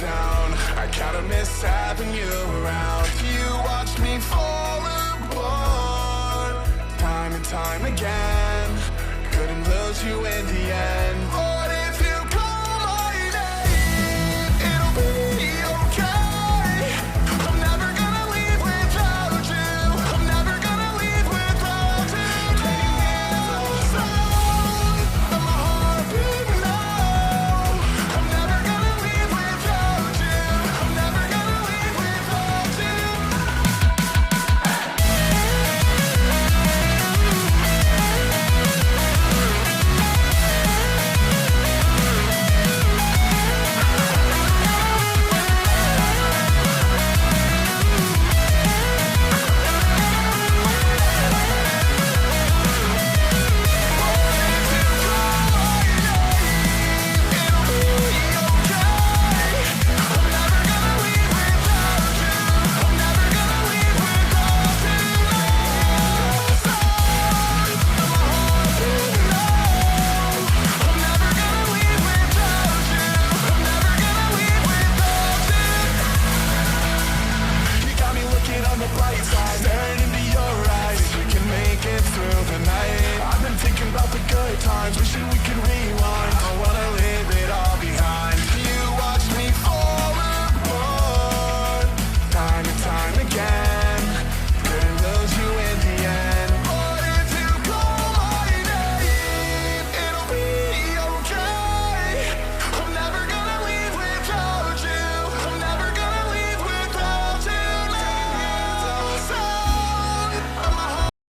down. I kinda miss having you around. You watched me fall apart time and time again. Couldn't lose you in the end. But if you call my name, it'll be okay. I'm never gonna leave without you. I'm never gonna leave without you. Can you hear the sound of my heart beating now? I'm never gonna leave without you. I'm never gonna leave without you. You got me looking on the bright side, staring into your eyes. We can make it through the night. I've been thinking about the good times, wishing we could